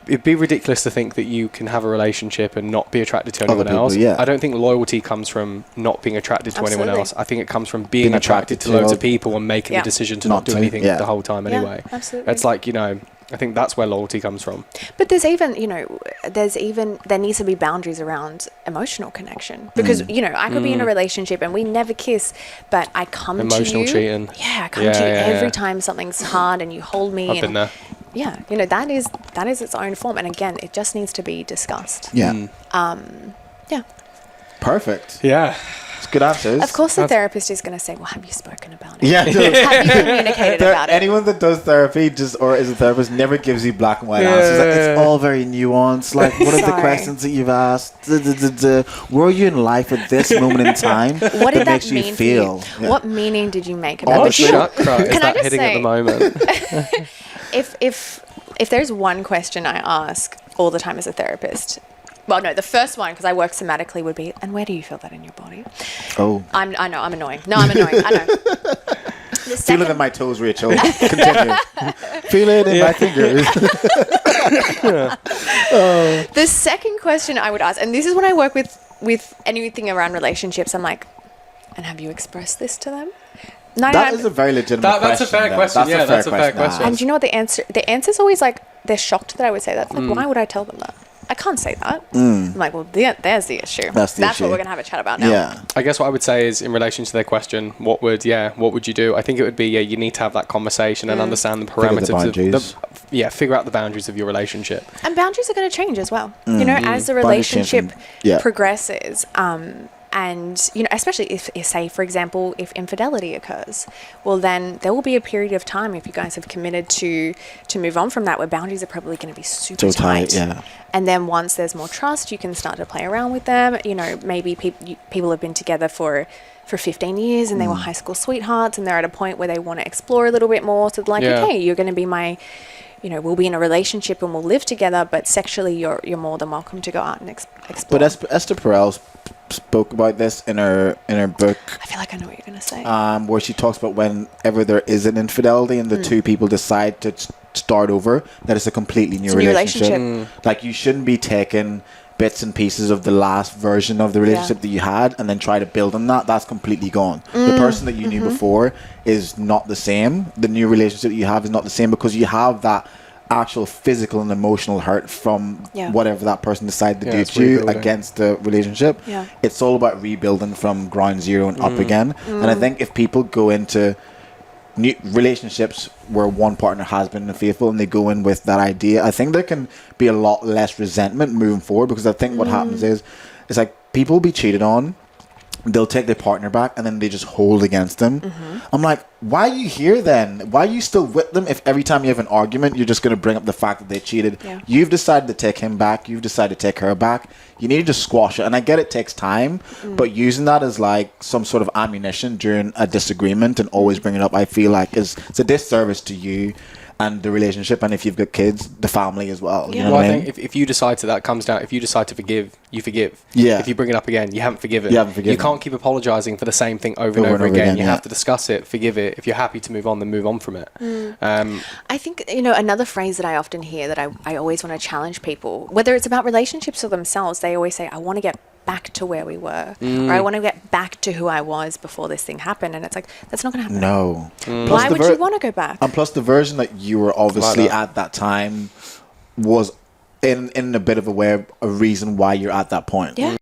It'd be ridiculous to think that you can have a relationship and not be attracted to anyone else. Yeah. I don't think loyalty comes from not being attracted to anyone else. I think it comes from being attracted to loads of people and making the decision to not do anything the whole time anyway. Absolutely. It's like, I think that's where loyalty comes from. But there needs to be boundaries around emotional connection. Because, I could be in a relationship and we never kiss, but I come to you. Emotional cheating. Yeah, I come to you every time something's hard and you hold me. I've been there. Yeah, that is its own form. And again, it just needs to be discussed. Yeah. Yeah. Perfect. Yeah. It's good answers. Of course, the therapist is going to say, well, have you spoken about it? Yeah. Have you communicated about it? Anyone that does therapy or is a therapist never gives you black and white answers. Like, it's all very nuanced. Like, what are the questions that you've asked? Where are you in life at this moment in time? What did that makes mean you feel? For you? What meaning did you make about the chakra is Can I that just hitting say, at the moment? if there's one question I ask all the time as a therapist, well, no, the first one, because I work somatically, would be, and where do you feel that in your body? Oh. I know, I'm annoying. No, I'm annoying. I know. Feel it in my toes, Rachel. Continue. Feel it in my fingers. The second question I would ask, and this is when I work with anything around relationships, I'm like, and have you expressed this to them? That is a very legitimate question. That's a fair question. That's a fair question. And do you know what the answer? The answer's always like, they're shocked that I would say that. Like, why would I tell them that? I can't say that. I'm like, well, there's the issue. That's what we're going to have a chat about now. Yeah. I guess what I would say is, in relation to their question, what would you do? I think it would be, you need to have that conversation and understand the parameters. Figure out the boundaries of your relationship. And boundaries are going to change as well. As the relationship progresses, and, especially if, say, for example, if infidelity occurs, well, then there will be a period of time, if you guys have committed to move on from that, where boundaries are probably going to be super tight. Yeah. And then once there's more trust, you can start to play around with them. Maybe people have been together for 15 years and they were high school sweethearts and they're at a point where they want to explore a little bit more. So they're like, okay, you're going to be my... we'll be in a relationship and we'll live together, but sexually you're more than welcome to go out and explore. But Esther Perel spoke about this in her book. I feel like I know what you're going to say. Where she talks about whenever there is an infidelity and the two people decide to start over, that it's a completely new relationship. Like, you shouldn't be taking bits and pieces of the last version of the relationship that you had and then try to build on that. That's completely gone. The person that you knew before is not the same. The new relationship that you have is not the same, because you have that actual physical and emotional hurt from whatever that person decided to do to you against the relationship. It's all about rebuilding from ground zero and up again. And I think if people go into new relationships where one partner has been unfaithful and they go in with that idea, I think there can be a lot less resentment moving forward, because I think what happens is, it's like, people will be cheated on, they'll take their partner back and then they just hold against them. I'm like, why are you here then? Why are you still with them if every time you have an argument you're just going to bring up the fact that they cheated? You've decided to take him back, you've decided to take her back, you need to just squash it. And I get it takes time, but using that as like some sort of ammunition during a disagreement and always bring it up, I feel like it's a disservice to you and the relationship, and if you've got kids, the family as well. You know what I mean? Think if you decide to, that comes down, if you decide to forgive, you forgive. Yeah. If you bring it up again, you haven't forgiven. You can't keep apologising for the same thing over and over again. You have to discuss it, forgive it. If you're happy to move on, then move on from it. I think, another phrase that I often hear that I always want to challenge people, whether it's about relationships or themselves, they always say, I want to get back to where we were, or I want to get back to who I was before this thing happened. And it's like, that's not going to happen. No. Why would you want to go back? And plus the version that you were obviously at that time was in a bit of a way, a reason why you're at that point. Yeah.